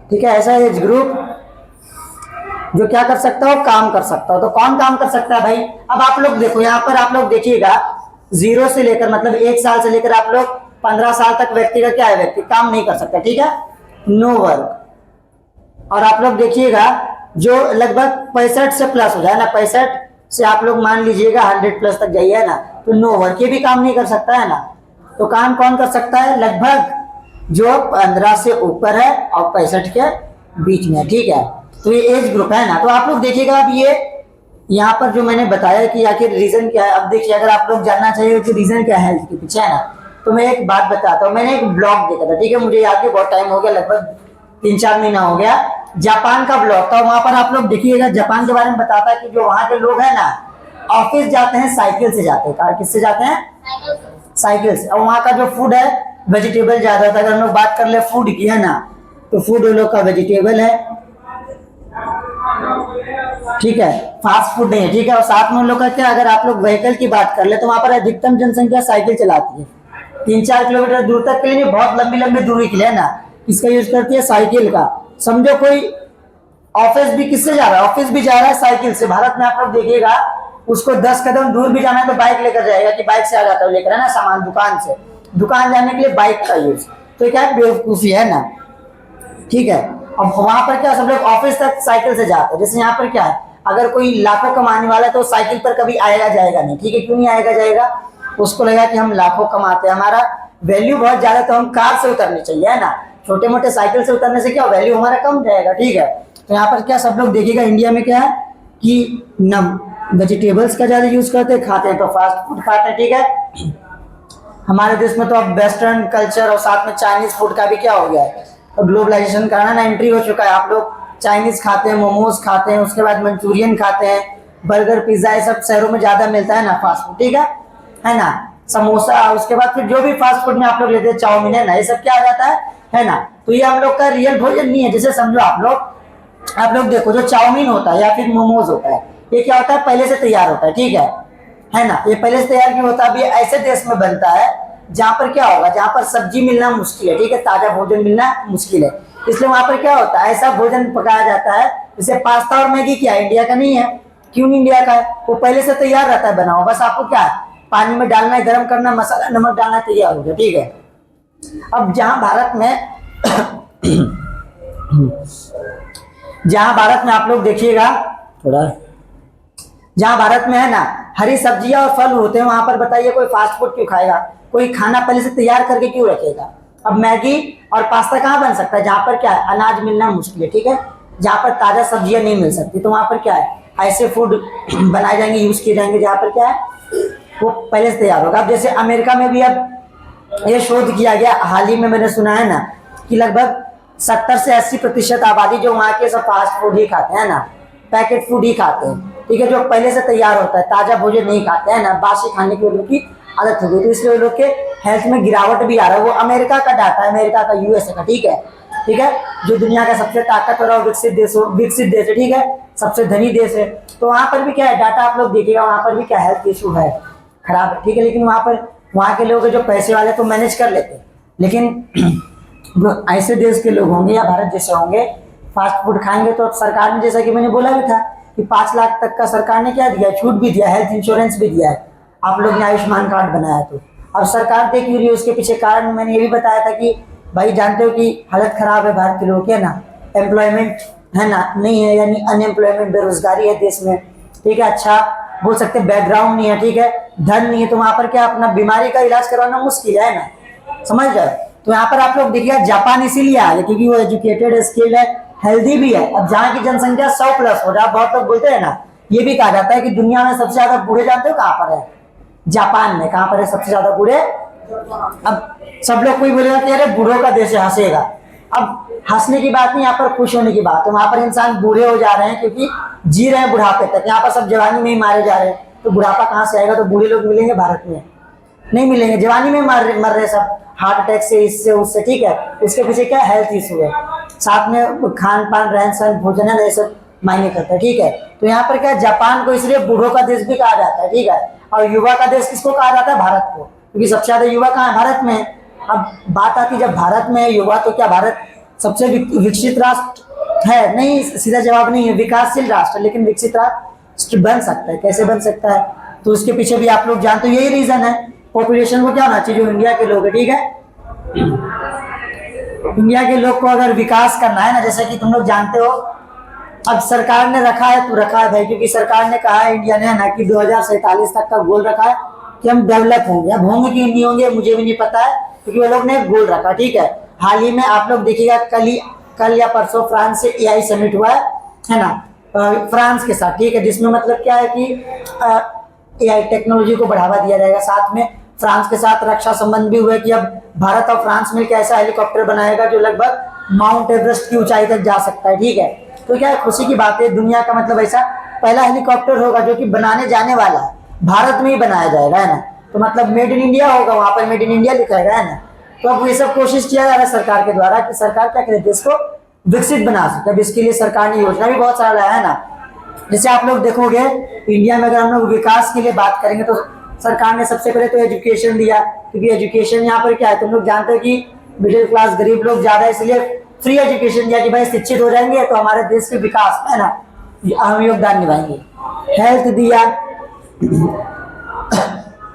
ठीक है, ऐसा एज ग्रुप जो क्या कर सकता हो, काम कर सकता हो। तो कौन काम कर सकता है भाई, अब आप लोग देखो यहाँ पर आप लोग देखिएगा 0 से लेकर मतलब 1 साल से लेकर आप लोग 15 साल तक व्यक्ति का क्या है, व्यक्ति काम नहीं कर सकता, ठीक है, नो वर्क। और आप लोग देखिएगा जो लगभग 65 से प्लस हो जाए ना, 65 से आप लोग मान लीजिएगा 100 प्लस तक जाइए ना, तो नो वर्क, ये भी काम नहीं कर सकता है ना। तो काम कौन कर सकता है, लगभग जो 15 से ऊपर है और 65 के बीच में, ठीक है। तो ये एज ग्रुप है ना। तो आप लोग देखिएगा अब ये यहाँ पर जो मैंने बताया कि आखिर रीजन क्या है। अब देखिए अगर आप लोग जानना चाहिए कि रीजन क्या है हेल्थ के पीछे, है ना, तो मैं एक बात बताता हूँ। मैंने एक ब्लॉग देखा था, ठीक है, मुझे याद है बहुत टाइम हो गया, लगभग 3-4 महीना हो गया, जापान का ब्लॉग था। वहां पर आप लोग देखिएगा जापान के बारे में बताता है कि जो वहां के लोग हैं ना, ऑफिस जाते हैं साइकिल से जाते हैं। किससे जाते हैं, साइकिल से। और वहां का जो फूड है वेजिटेबल ज्यादा था। अगर हम लोग बात कर ले फूड की, है ना, तो फूड उन लोग का वेजिटेबल है, ठीक है, फास्ट फूड नहीं है, ठीक है। और साथ में उन लोग का क्या, अगर आप लोग व्हीकल की बात कर ले तो वहां पर अधिकतम जनसंख्या साइकिल चलाती है, 3-4 किलोमीटर दूर तक के लिए, बहुत लंबी लंबी दूरी के लिए ना, किसका यूज करती है, साइकिल का। समझो कोई ऑफिस भी किससे जा रहा है, ऑफिस भी जा रहा है साइकिल से। भारत में आप लोग देखिएगा उसको 10 कदम दूर भी जाना है तो बाइक लेकर जाएगा, कि बाइक से आ जाता है लेकर, है ना, सामान दुकान से दुकान जाने के लिए बाइक का यूज। तो क्या बेवकूफी है ना, ठीक है। अब वहां पर क्या, सब लोग ऑफिस तक साइकिल से जाते हैं। जैसे यहाँ पर क्या है, अगर कोई लाखों कमाने वाला है तो साइकिल पर कभी आएगा जाएगा नहीं, ठीक है। क्यों नहीं आएगा जाएगा, उसको लगा कि हम लाखों कमाते हैं, हमारा वैल्यू बहुत ज्यादा, तो हम कार से उतरनी चाहिए, है ना। छोटे मोटे साइकिल से उतरने से क्या वैल्यू हमारा कम जाएगा, ठीक है। तो यहाँ पर क्या सब लोग देखिएगा इंडिया में क्या है कि वेजिटेबल्स का ज्यादा यूज करते हैं, खाते हैं तो फास्ट फूड खाते हैं, ठीक है। हमारे देश में तो अब वेस्टर्न कल्चर और साथ में चाइनीज फूड का भी क्या हो गया है, तो ग्लोबलाइजेशन का ना एंट्री हो चुका है। आप लोग चाइनीज खाते हैं, मोमोज खाते हैं, उसके बाद मंचूरियन खाते हैं, बर्गर, पिज्जा, ये सब शहरों में ज्यादा मिलता है ना, फास्ट फूड, ठीक है ना, समोसा। उसके बाद फिर जो भी फास्ट फूड में आप लोग लेते हैं, चाउमीन, है ना, ये सब क्या आ जाता है ना। तो ये हम लोग का रियल भोजन नहीं है। जैसे समझो आप लोग देखो जो चाउमीन होता है या फिर मोमोज होता है, ये क्या होता है, पहले से तैयार होता है, ठीक है ना। ये पहले से तैयार क्यों होता है, अब ये ऐसे देश में बनता है जहाँ पर क्या होगा, जहाँ पर सब्जी मिलना मुश्किल है, ठीक है, ताजा भोजन मिलना मुश्किल है, इसलिए वहां पर क्या होता है, ऐसा भोजन पकाया जाता है। जैसे पास्ता और मैगी क्या इंडिया का नहीं है, क्यों नहीं इंडिया का है? वो पहले से तैयार रहता है बना हुआ, बस आपको क्या है, पानी में डालना है, गर्म करना, मसाला नमक डालना है, तैयार हो गया, ठीक है। अब जहां भारत में आप लोग देखिएगा थोड़ा, जहां भारत में है ना हरी सब्जियां और फल होते हैं, वहां पर बताइए कोई फास्ट फूड क्यों खाएगा, कोई खाना पहले से तैयार करके क्यों रखेगा? अब मैगी और पास्ता कहाँ बन सकता है? जहां पर क्या है, अनाज मिलना मुश्किल है, ठीक है, जहां पर ताजा सब्जियां नहीं मिल सकती, तो वहां पर क्या है, ऐसे फूड बनाए जाएंगे, यूज किए जाएंगे जहां पर क्या है, वो पहले से तैयार होगा। अब जैसे अमेरिका में भी अब ये शोध किया गया हाल ही में, मैंने सुना है ना कि लगभग 70 से 80% आबादी जो वहाँ के सब फास्ट फूड ही खाते हैं ना, पैकेट फूड ही खाते हैं, ठीक है, जो पहले से तैयार होता है, ताजा भोजन नहीं खाते हैं ना, बासी खाने की लोगों की आदत हो गई, तो इसलिए लोग के हेल्थ में गिरावट भी आ रहा है। वो अमेरिका का डाटा है, अमेरिका का, यूएसए का, ठीक है, जो दुनिया का सबसे ताकतवर और विकसित देश है, ठीक है, सबसे धनी देश है, तो वहां पर भी क्या है, डाटा आप लोग देखिएगा, वहां पर भी क्या हेल्थ इशू है, खराब है, ठीक है, लेकिन वहां के लोग जो पैसे वाले तो मैनेज कर लेते हैं, लेकिन जो ऐसे देश के लोग होंगे या भारत जैसे होंगे, फास्ट फूड खाएंगे, तो सरकार ने, जैसा कि मैंने बोला भी था कि 5 लाख तक का सरकार ने क्या दिया, छूट भी दिया, हेल्थ इंश्योरेंस भी दिया है, आप लोग ने आयुष्मान कार्ड बनाया, तो अब सरकार देख रही है, उसके पीछे कारण मैंने ये भी बताया था कि भाई जानते हो कि हालत खराब है भारत के लोगों की, है ना, एम्प्लॉयमेंट है ना नहीं है, यानी अनएम्प्लॉयमेंट, बेरोजगारी है देश में, ठीक है, अच्छा बोल सकते बैकग्राउंड नहीं है, ठीक है, धन नहीं है, तो वहां पर क्या अपना बीमारी का इलाज करवाना मुश्किल है ना, समझ जाए। तो यहाँ पर आप लोग देखिए जापान इसीलिए आ गया क्योंकि वो एजुकेटेड, स्किल्ड है, हेल्दी भी है। अब जहाँ की जनसंख्या 100+ हो रहा है, बहुत लोग बोलते हैं ना, ये भी कहा जाता है कि दुनिया में सबसे ज्यादा बूढ़े जानते हो कहाँ पर है? जापान में। कहाँ पर है सबसे ज्यादा बूढ़े? अब सब लोग कोई बोलेगा कि अरे बूढ़ों का देश है, हंसेगा। अब हंसने की बात नहीं, यहाँ पर खुश होने की बात है। वहां पर इंसान बूढ़े हो जा रहे हैं क्योंकि जी रहे हैं बुढ़ापे तक। यहाँ पर सब जवानी में ही मारे जा रहे हैं, तो बुढ़ापा कहाँ से आएगा? तो बूढ़े लोग मिलेंगे भारत में? नहीं मिलेंगे, जवानी में मर रहे सब, हार्ट अटैक से, इससे उससे, ठीक है। उसके पीछे क्या हेल्थ इशू है, साथ में खान पान, रहन सहन, भोजन है, ये सब मायने करता है, ठीक है। तो यहाँ पर क्या, जापान को इसलिए बूढ़ों का देश भी कहा जाता है, ठीक है। और युवा का देश किसको कहा जाता है? भारत को, क्योंकि सबसे ज्यादा युवा कहाँ है? भारत में। अब बात आती जब भारत में है युवा, तो क्या भारत सबसे विकसित राष्ट्र है? नहीं, सीधा जवाब नहीं है, विकासशील राष्ट्र, लेकिन विकसित राष्ट्र बन सकता है। कैसे बन सकता है? तो उसके पीछे भी आप लोग जानते हो यही रीजन है। पॉपुलेशन को क्या होना चाहिए? जो इंडिया के लोग है, ठीक है, इंडिया के लोग को अगर विकास करना है ना, जैसे कि तुम लोग जानते हो, अब सरकार ने रखा है तो रखा है भाई, क्योंकि सरकार ने कहा है, इंडिया ने ना, कि 2047 तक का गोल रखा है कि हम डेवलप होंगे। अब होंगे कि नहीं होंगे मुझे भी नहीं पता है, क्योंकि वो लोग ने गोल रखा, ठीक है। हाल ही में आप लोग देखिएगा, कल या परसों फ्रांस से एआई समिट हुआ है ना, फ्रांस के साथ, ठीक है, जिसमें मतलब क्या है कि एआई टेक्नोलॉजी को बढ़ावा दिया जाएगा। साथ में फ्रांस के साथ रक्षा संबंध भी हुए कि अब भारत और फ्रांस मिलकर ऐसा हेलीकॉप्टर बनाएगा जो लगभग माउंट एवरेस्ट की ऊंचाई तक जा सकता है, ठीक है। तो क्या है, खुशी की बात है, दुनिया का मतलब ऐसा पहला हेलीकॉप्टर होगा जो कि बनाने जाने वाला है, भारत में ही बनाया जाएगा, है ना। तो मतलब मेड इन इंडिया होगा, वहां पर मेड इन इंडिया लिखा है ना। तो अब ये सब कोशिश किया जा रहा है सरकार के द्वारा कि सरकार क्या करे, देश को विकसित बना सके। अब इसके लिए सरकार ने योजना भी बहुत सारा लाया है ना। जैसे आप लोग देखोगे इंडिया में, अगर हम लोग विकास के लिए बात करेंगे तो सरकार ने सबसे पहले तो एजुकेशन दिया, क्योंकि एजुकेशन यहाँ पर क्या है, तुम लोग जानते हो कि मिडिल क्लास गरीब लोग ज्यादा, इसलिए फ्री एजुकेशन दिया कि भाई शिक्षित हो जाएंगे तो हमारे देश के विकास में, है ना, अहम योगदान निभाएंगे। हेल्थ दिया,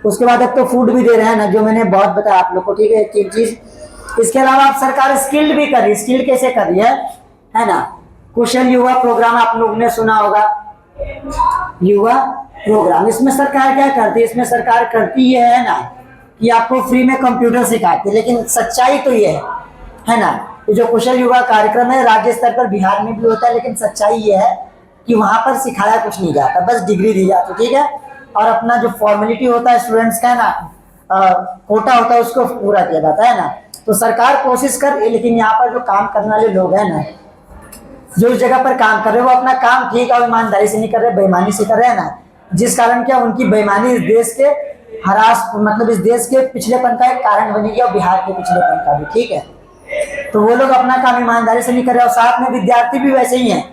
उसके बाद अब तो फूड भी दे रहे हैं ना, जो मैंने बहुत बताया आप लोग को, ठीक है, एक एक चीज। इसके अलावा अब सरकार स्किल्ड भी कर रही है। स्किल्ड कैसे कर रही है ना, कुशल युवा प्रोग्राम आप लोग ने सुना होगा, युवा प्रोग्राम। इसमें सरकार क्या करती है? इसमें सरकार करती है ना कि आपको फ्री में कंप्यूटर सिखाती है, लेकिन सच्चाई तो ये है ना, ये जो कुशल युवा कार्यक्रम है राज्य स्तर पर बिहार में भी होता है, लेकिन सच्चाई ये है कि वहां पर सिखाया कुछ नहीं जाता, बस डिग्री दी जाती, ठीक है। और अपना जो फॉर्मेलिटी होता है स्टूडेंट्स का, है ना, कोटा होता है, उसको पूरा किया जाता है ना। तो सरकार कोशिश कर रही है, लेकिन यहाँ पर जो काम करने वाले लोग हैं ना, जो इस जगह पर काम कर रहे हैं, वो अपना काम ठीक है ईमानदारी से नहीं कर रहे, बेईमानी से कर रहे हैं ना, जिस कारण क्या उनकी बेईमानी इस देश के मतलब इस देश के पिछड़ेपन का एक कारण बनेगी, और बिहार के पिछड़ेपन का भी, ठीक है। तो वो लोग अपना काम ईमानदारी से नहीं कर रहे, और साथ में विद्यार्थी भी वैसे ही हैं,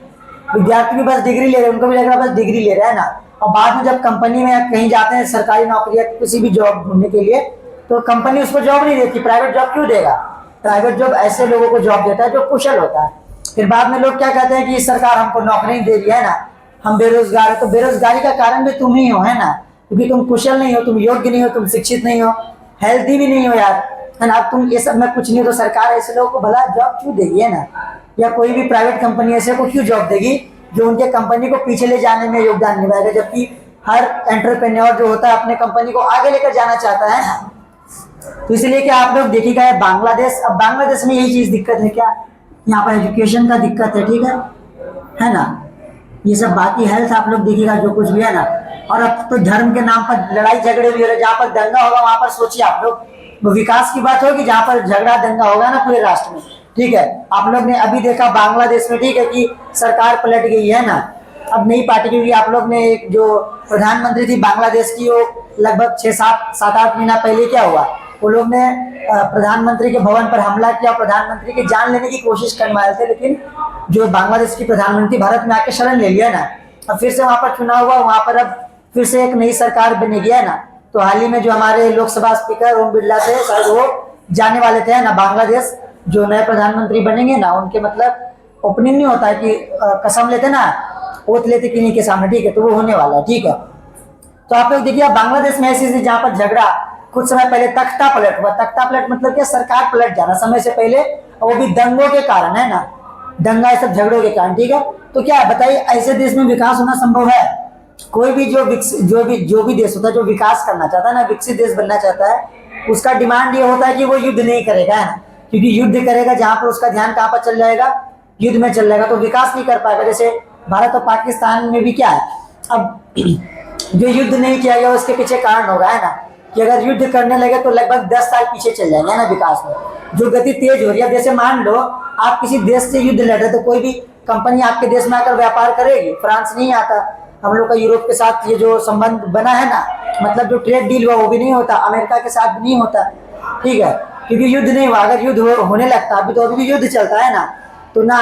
विद्यार्थी भी बस डिग्री ले रहे हैं, उनको भी लग रहा है बस डिग्री ले रहे हैं ना। और बाद में जब कंपनी में कहीं जाते हैं सरकारी नौकरी या किसी भी जॉब ढूंढने के लिए, तो कंपनी उसको जॉब नहीं देती, प्राइवेट जॉब क्यों देगा? प्राइवेट जॉब ऐसे लोगों को जॉब देता है जो कुशल होता है। फिर बाद में लोग क्या कहते हैं कि सरकार हमको नौकरी दे रही है ना, हम बेरोजगार है, तो बेरोजगारी का कारण भी तुम ही हो, है ना, क्योंकि तुम कुशल नहीं हो, तुम योग्य नहीं हो, तुम शिक्षित नहीं हो, हेल्दी भी नहीं हो यार, है ना। अब तुम ये सब में कुछ नहीं हो तो सरकार ऐसे लोगों को भला जॉब क्यों देगी, है ना, या कोई भी प्राइवेट कंपनी ऐसे को क्यों जॉब देगी जो उनके कंपनी को पीछे ले जाने में योगदान निभाएगा, जबकि हर एंटरप्रेन्योर जो होता है अपने कंपनी को आगे लेकर जाना चाहता है ना। तो इसलिए क्या आप लोग देखिएगा बांग्लादेश, अब बांग्लादेश में यही चीज दिक्कत है क्या, यहाँ पर एजुकेशन का दिक्कत है, ठीक है ना, ये सब बाकी हेल्थ आप लोग देखिएगा जो कुछ भी है ना। और अब तो धर्म के नाम पर लड़ाई झगड़े भी हो रहे, जहाँ पर दंगा होगा वहां पर सोचिए आप लोग, वो विकास की बात होगी जहाँ पर झगड़ा दंगा होगा ना पूरे राष्ट्र में, ठीक है। आप लोग ने अभी देखा बांग्लादेश में, ठीक है, कि सरकार पलट गई है ना, अब नई पार्टी, क्योंकि आप लोग ने एक जो प्रधानमंत्री थी बांग्लादेश की, वो लगभग 6-7-8 महीना पहले क्या हुआ, वो लोग ने प्रधानमंत्री के भवन पर हमला किया, प्रधानमंत्री की जान लेने की कोशिश करने वाले थे, लेकिन जो बांग्लादेश की प्रधानमंत्री भारत में आके शरण ले लिया ना, अब फिर से वहां पर चुनाव हुआ, वहां पर अब फिर से एक नई सरकार बनेगी, है ना। तो हाल ही में जो हमारे लोकसभा स्पीकर ओम बिरला थे, शायद वो जाने वाले थे, है ना, बांग्लादेश, जो नए प्रधानमंत्री बनेंगे ना, उनके मतलब ओपनिंग नहीं होता है कि कसम लेते ना, ओथ लेते किन्हीं के सामने, ठीक है, तो वो होने वाला है, ठीक है। तो आप लोग देखिए बांग्लादेश में ऐसी जहाँ पर झगड़ा कुछ समय पहले तख्ता पलट हुआ, तख्ता पलट मतलब क्या, सरकार पलट जाना समय से पहले, और वो भी दंगों के कारण, है ना, दंगा ये सब झगड़ों के कारण, ठीक है। तो क्या बताइए ऐसे देश में विकास होना संभव है? कोई भी जो भी देश होता है जो विकास करना चाहता है ना, विकसित देश बनना चाहता है, उसका डिमांड ये होता है कि वो युद्ध नहीं करेगा, है ना, क्योंकि युद्ध करेगा जहां पर उसका ध्यान कहां पर चल जाएगा, युद्ध में चल जाएगा, तो विकास नहीं कर पाएगा। जैसे भारत और पाकिस्तान में भी क्या है, अब जो युद्ध नहीं किया गया उसके पीछे कारण होगा, है ना, कि अगर युद्ध करने लगे तो लगभग 10 साल पीछे चल जाएंगे, है ना, विकास में जो गति तेज हो रही है। जैसे मान लो आप किसी देश से युद्ध लड़ रहे, तो कोई भी कंपनी आपके देश में आकर व्यापार करेगी, फ्रांस नहीं आता, हम लोग का यूरोप के साथ ये जो संबंध बना है ना, मतलब जो ट्रेड डील हुआ वो भी नहीं होता, अमेरिका के साथ भी नहीं होता, ठीक है, क्योंकि युद्ध नहीं हुआ। अगर युद्ध होने लगता, अभी तो अभी भी युद्ध चलता है ना, तो ना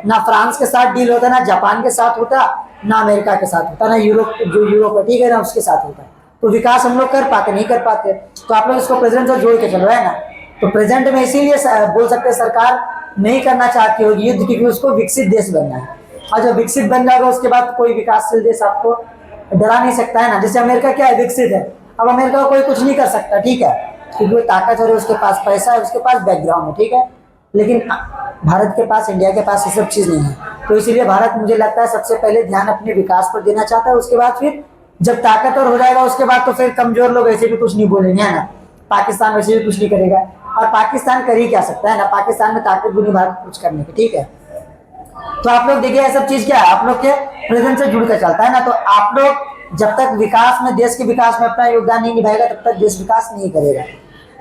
ना फ्रांस के साथ डील होता, ना जापान के साथ होता, ना अमेरिका के साथ होता, ना यूरोप है, ठीक है ना, उसके साथ होता, तो विकास हम लोग कर पाते नहीं कर पाते। तो आप लोग इसको प्रेजेंट से जोड़ के चलो, है ना, तो प्रेजेंट में इसीलिए बोल सकते हैं सरकार नहीं करना चाहती होगी युद्ध, क्योंकि उसको विकसित देश बनना है, और जब विकसित बन जाएगा उसके बाद कोई विकासशील देश आपको डरा नहीं सकता, है ना। जैसे अमेरिका क्या है, विकसित है, अब अमेरिका को कोई कुछ नहीं कर सकता, ठीक है, क्योंकि वो ताकतवर है, उसके पास पैसा है, उसके पास बैकग्राउंड है, ठीक है, लेकिन भारत के पास, इंडिया के पास ये सब चीज़ नहीं है। तो इसीलिए भारत मुझे लगता है सबसे पहले ध्यान अपने विकास पर देना चाहता है, उसके बाद फिर जब ताकतवर हो जाएगा उसके बाद तो फिर कमजोर लोग ऐसे भी कुछ नहीं बोलेंगे, है ना, पाकिस्तान वैसे भी कुछ नहीं करेगा, और पाकिस्तान कर ही क्या सकता है ना, पाकिस्तान में ताकत भी नहीं भारत कुछ करने की, ठीक है। तो आप लोग देखिए ये सब चीज क्या है, आप लोग के प्रेजेंट से जुड़ कर चलता है ना। तो आप लोग जब तक विकास में, देश के विकास में अपना योगदान नहीं निभाएगा तब तक देश विकास नहीं करेगा।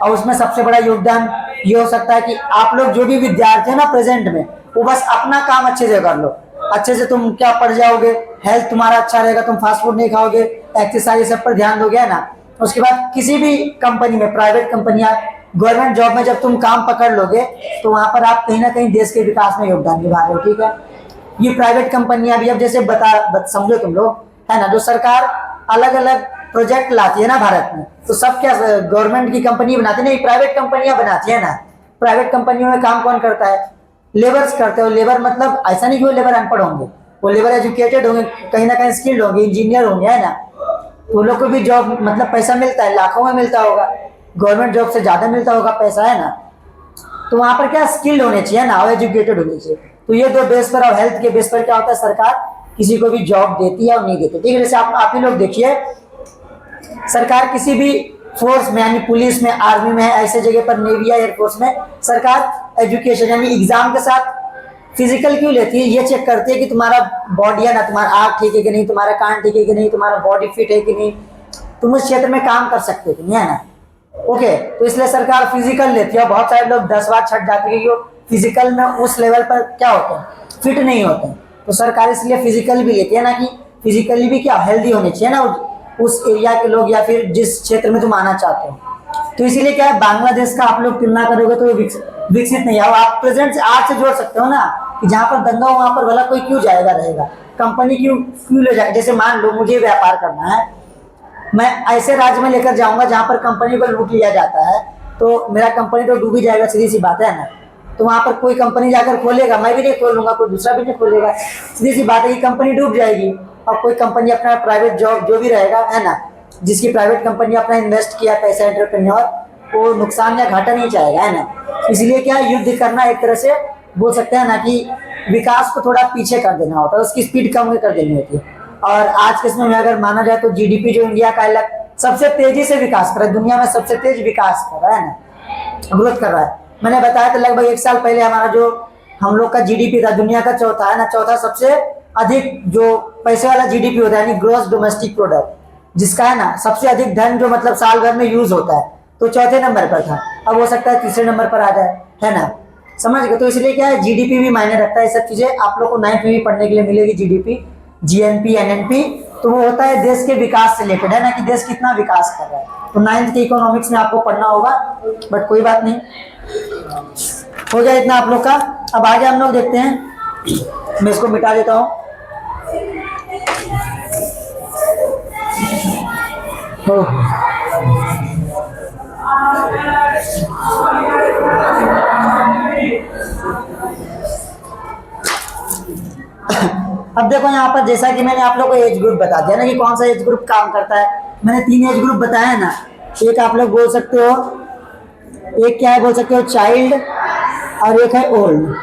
और उसमें सबसे बड़ा योगदान ये हो सकता है कि आप लोग जो भी विद्यार्थी है ना प्रेजेंट में, वो बस अपना काम अच्छे से कर लो, अच्छे से तुम क्या पढ़ जाओगे, हेल्थ तुम्हारा अच्छा रहेगा, तुम फास्ट फूड नहीं खाओगे, एक्सरसाइज सब पर ध्यान दोगे, है ना। उसके बाद किसी भी कंपनी में, प्राइवेट कंपनियां, गवर्नमेंट जॉब में जब तुम काम पकड़ लोगे तो वहां पर आप कहीं ना कहीं देश के विकास में योगदान निभा रहे हो, ठीक है। ये प्राइवेट कंपनियां भी अब जैसे समझो तुम लोग, है ना, जो सरकार अलग अलग प्रोजेक्ट लाती है ना भारत में, तो सब क्या गवर्नमेंट की कंपनी बनाती है, नहीं प्राइवेट कंपनियां बनाती है ना। प्राइवेट कंपनियों में काम कौन करता है, लेबर्स करते हो। लेबर मतलब ऐसा नहीं कि वो लेबर अनपढ़ होंगे, वो लेबर एजुकेटेड होंगे, कहीं ना कहीं स्किल्ड होंगे, इंजीनियर होंगे, है ना, तो लोग को भी जॉब मतलब पैसा मिलता है, लाखों में मिलता होगा, गवर्नमेंट जॉब से ज्यादा मिलता होगा पैसा, है ना। तो वहां पर क्या स्किल्ड होने चाहिए ना, और एजुकेटेड होने चाहिए। तो ये दो बेस पर, और हेल्थ के बेस पर क्या होता है, सरकार किसी को भी जॉब देती है और नहीं देती, ठीक है। जैसे आप ही लोग देखिए, सरकार किसी भी फोर्स में यानी पुलिस में, आर्मी में, ऐसे जगह पर, नेवी या एयरफोर्स में, सरकार एजुकेशन यानी एग्जाम के साथ फिजिकल क्यों लेती है, ये चेक करती है कि तुम्हारा बॉडी है ना, तुम्हारा आँख ठीक है कि नहीं, तुम्हारा कान ठीक है कि नहीं, तुम्हारा बॉडी फिट है कि नहीं, तुम उस क्षेत्र में काम कर सकते हो कि नहीं, है ना। ओके, तो इसलिए सरकार फिजिकल लेती है। बहुत सारे लोग 10 बार छट जाते हैं कि फिजिकल में उस लेवल पर क्या होते हैं, फिट नहीं होते हैं, तो सरकार इसलिए फिजिकल भी लेती है ना, कि फिजिकली भी क्या हेल्दी होने चाहिए ना उस एरिया के लोग, या फिर जिस क्षेत्र में तुम आना चाहते हो। तो इसीलिए क्या है, बांग्लादेश का आप लोग तुलना करोगे तो विकसित नहीं है। आप प्रेजेंट से आज से जोड़ सकते हो ना, कि जहाँ पर दंगा हो वहां पर भला कोई क्यों जाएगा रहेगा, कंपनी क्यों ले जाएगा। जैसे मान लो मुझे व्यापार करना है, मैं ऐसे राज्य में लेकर जाऊंगा जहां पर कंपनी को लूट लिया जाता है, तो मेरा कंपनी तो डूब ही जाएगा, सीधी सी बात है ना। तो वहां पर कोई कंपनी जाकर खोलेगा, मैं भी नहीं खोलूंगा, कोई दूसरा भी नहीं खोलेगा। सीधी सी बात है कि कंपनी डूब जाएगी। और कोई कंपनी अपना प्राइवेट जॉब जो भी रहेगा, है ना, जिसकी प्राइवेट कंपनी अपना इन्वेस्ट किया पैसा एंटरप्रेन्योर, वो नुकसान या घाटा नहीं चाहेगा, है ना। इसलिए क्या युद्ध करना एक तरह से बोल सकते हैं ना कि विकास को थोड़ा पीछे कर देना होता है, उसकी स्पीड कम कर देनी होती है। और आज के समय में अगर माना जाए तो जीडीपी जो इंडिया का सबसे तेजी से विकास कर रहा है, दुनिया में सबसे तेज विकास कर रहा है ना, ग्रोथ कर रहा है। मैंने बताया था लगभग 1 साल पहले हमारा जो हम लोग का जीडीपी था दुनिया का चौथा, है ना, चौथा सबसे अधिक जो पैसे वाला जीडीपी होता है, यानी ग्रॉस डोमेस्टिक प्रोडक्ट, जिसका है ना सबसे अधिक धन जो मतलब साल भर में यूज होता है, तो चौथे नंबर पर था। अब हो सकता है तीसरे नंबर पर आ जाए, है ना, समझ गए। तो इसलिए क्या है, जीडीपी भी मायने रखता है। सब चीजें आप लोग को 9th में भी पढ़ने के लिए मिलेगी, जीडीपी, जीएनपी, एनएनपी, तो वो होता है देश के विकास से रिलेटेड, है ना, कि देश कितना विकास कर रहा है। तो 9th के इकोनॉमिक्स में आपको पढ़ना होगा, बट कोई बात नहीं, हो गया इतना आप लोग का। अब आगे हम लोग देखते हैं, मैं इसको मिटा देता हूँ। अब देखो यहाँ पर, जैसा कि मैंने आप लोग को एज ग्रुप बता दिया ना कि कौन सा एज ग्रुप काम करता है। मैंने 3 एज ग्रुप बताया है ना। एक आप लोग बोल सकते हो, एक क्या है बोल सकते हो, चाइल्ड, और एक है ओल्ड,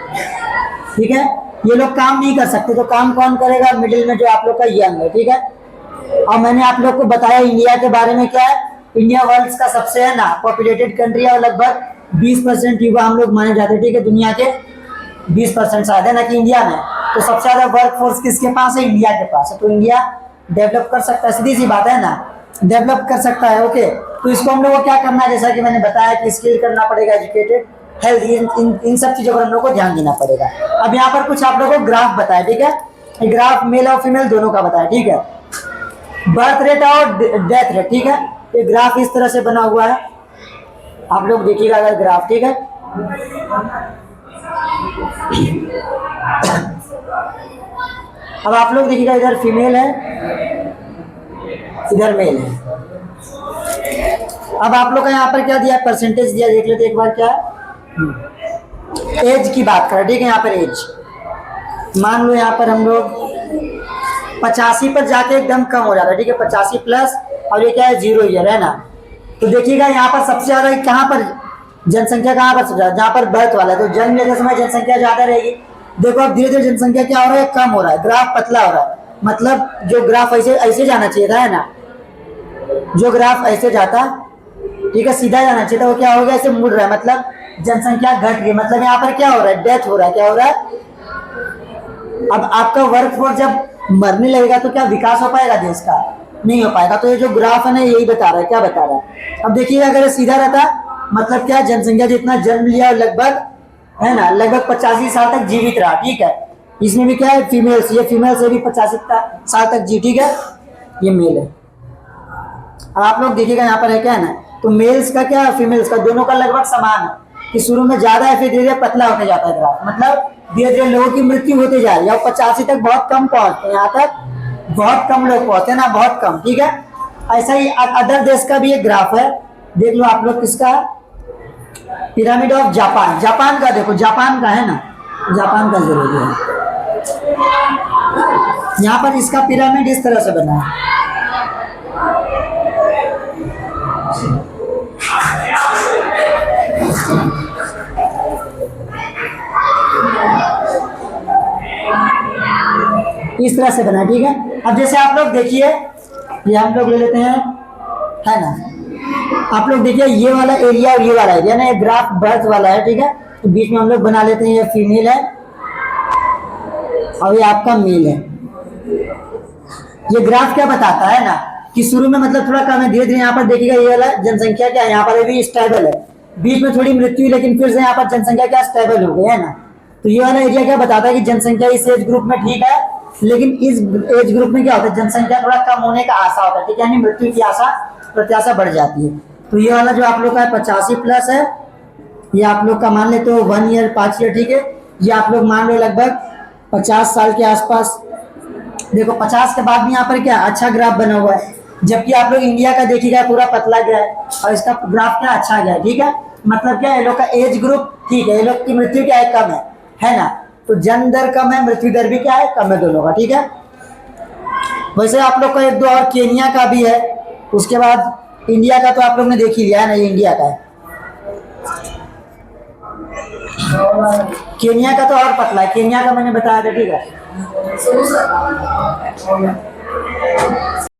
ठीक है। ये लोग काम नहीं कर सकते, तो काम कौन करेगा, मिडिल में जो आप लोग का यंग है, ठीक है। और मैंने आप लोग को बताया इंडिया के बारे में, क्या है, इंडिया वर्ल्ड का सबसे, है ना, पॉपुलेटेड कंट्री है, और लगभग 20% युवा हम लोग माने जाते हैं, ठीक है। दुनिया के 20% शायद, है ना, कि इंडिया में तो सबसे ज्यादा वर्क फोर्स किसके पास है, इंडिया के पास है। तो इंडिया डेवलप कर सकता है, सीधी सी बात है ना, डेवलप कर सकता है, ओके। तो इसको हम लोग को क्या करना है, जैसा कि मैंने बताया कि स्किल करना पड़ेगा, एजुकेटेड, हेल्थ, इन सब चीजों पर हम लोग को ध्यान देना पड़ेगा। अब यहाँ पर कुछ आप लोगों को ग्राफ बताया, ठीक है। ग्राफ मेल और फीमेल दोनों का बताया, ठीक है। बर्थ रेट और डेथ रेट, ठीक है। ये ग्राफ इस तरह से बना हुआ है, आप लोग देखिएगा अगर ग्राफ, ठीक है। अब आप लोग देखिएगा, इधर फीमेल है, इधर मेल है। अब आप लोग का यहाँ पर क्या दिया, परसेंटेज दिया, देख लेते एक बार क्या है। एज की बात करें, ठीक है। यहाँ पर एज मान लो, यहाँ पर हम लोग 85 पर जाके एकदम कम हो जाता है, ठीक है, 85 प्लस, और ये क्या है, 0 ईयर, है ना। तो देखिएगा यहाँ पर सबसे ज्यादा कहाँ पर जनसंख्या, कहाँ पर सबसे ज्यादा, जहाँ पर बर्थ वाला है, तो जन्म लेते समय जनसंख्या ज्यादा रहेगी। देखो अब धीरे धीरे जनसंख्या क्या हो रहा है, कम हो रहा है, ग्राफ पतला हो रहा है। मतलब जो ग्राफ ऐसे ऐसे जाना चाहिए था, है ना, जो ग्राफ ऐसे जाता, ठीक है, सीधा जाना चाहिए था, वो क्या हो गया, ऐसे मुड़ रहा है, मतलब जनसंख्या घट गई। मतलब यहाँ पर क्या हो रहा है, डेथ हो रहा है, क्या हो रहा है। अब आपका वर्क फोर्स जब मरने लगेगा तो क्या विकास हो पाएगा देश का, नहीं हो पाएगा। तो ये जो ग्राफ है ना, यही बता रहा है, क्या बता रहा है। अब देखिएगा अगर सीधा रहता, मतलब क्या, जनसंख्या जितना जन्म लिया लगभग, है ना, लगभग 85 साल तक जीवित रहा, ठीक है। इसमें भी क्या है, फीमेल्स, ये फीमेल से भी 85 साल तक जी, ठीक है, ये मेल है। अब आप लोग देखिएगा यहाँ पर है क्या है ना, तो मेल्स का क्या, फीमेल्स का, दोनों का लगभग समान है, कि शुरू में ज्यादा है, फिर धीरे धीरे पतला होते जाता है ग्राफ। मतलब धीरे धीरे लोगों की मृत्यु होती जा रही है, और 85 तक बहुत कम पहुंचते हैं, यहाँ तक बहुत कम लोग पहुंचते हैं ना, बहुत कम, ठीक है। ऐसा ही अदर देश का भी एक ग्राफ है, देख लो आप लोग, किसका, पिरामिड ऑफ जापान, जापान का देखो, जापान का है ना, जापान का जरूरी है। यहाँ पर इसका पिरामिड इस तरह से बना है, इस तरह से बना, ठीक है। अब जैसे आप लोग देखिए, ये हम लोग ले लेते हैं, है ना, आप लोग देखिए ये वाला एरिया और ये वाला एरिया ना, ये ग्राफ बर्थ वाला है, ठीक है। तो बीच में हम लोग बना लेते हैं, ये फीमेल है और ये आपका मेल है। ये ग्राफ क्या बताता है ना, कि शुरू में मतलब थोड़ा कम है, धीरे धीरे यहाँ पर देखिएगा ये वाला जनसंख्या क्या है, यहाँ पर भी स्टेबल है, बीच में थोड़ी मृत्यु, लेकिन फिर से यहाँ पर जनसंख्या क्या स्टेबल हो गई, है ना। तो ये वाला एरिया क्या बताता है कि जनसंख्या इस एज ग्रुप में ठीक है, लेकिन इस एज ग्रुप में क्या होता है, जनसंख्या थोड़ा कम होने का आशा होता है, ठीक है, यानी मृत्यु की आशा, प्रत्याशा बढ़ जाती है। तो ये वाला जो आप लोग का 85 प्लस है, ये आप लोग का मान लेते हो 1 ईयर 5 ईयर, ठीक है। ये आप लोग मान लो लगभग 50 साल के आसपास। देखो 50 के बाद भी यहाँ पर क्या अच्छा ग्राफ बना हुआ है, जबकि आप लोग इंडिया का देखिएगा पूरा पतला गया है, और इसका ग्राफ क्या अच्छा गया है, ठीक है। मतलब क्या है, ये लोग का एज ग्रुप ठीक है, ये लोग की मृत्यु क्या है, कम है ना। तो जन्म दर कम है, मृत्यु दर भी क्या है, कम है दोनों का, ठीक है। वैसे आप लोग का एक दो और केनिया का भी है, उसके बाद इंडिया का तो आप लोग ने देख ही लिया है ना, ये इंडिया का है। केनिया का तो और पतला है, केनिया का मैंने बताया था, ठीक है।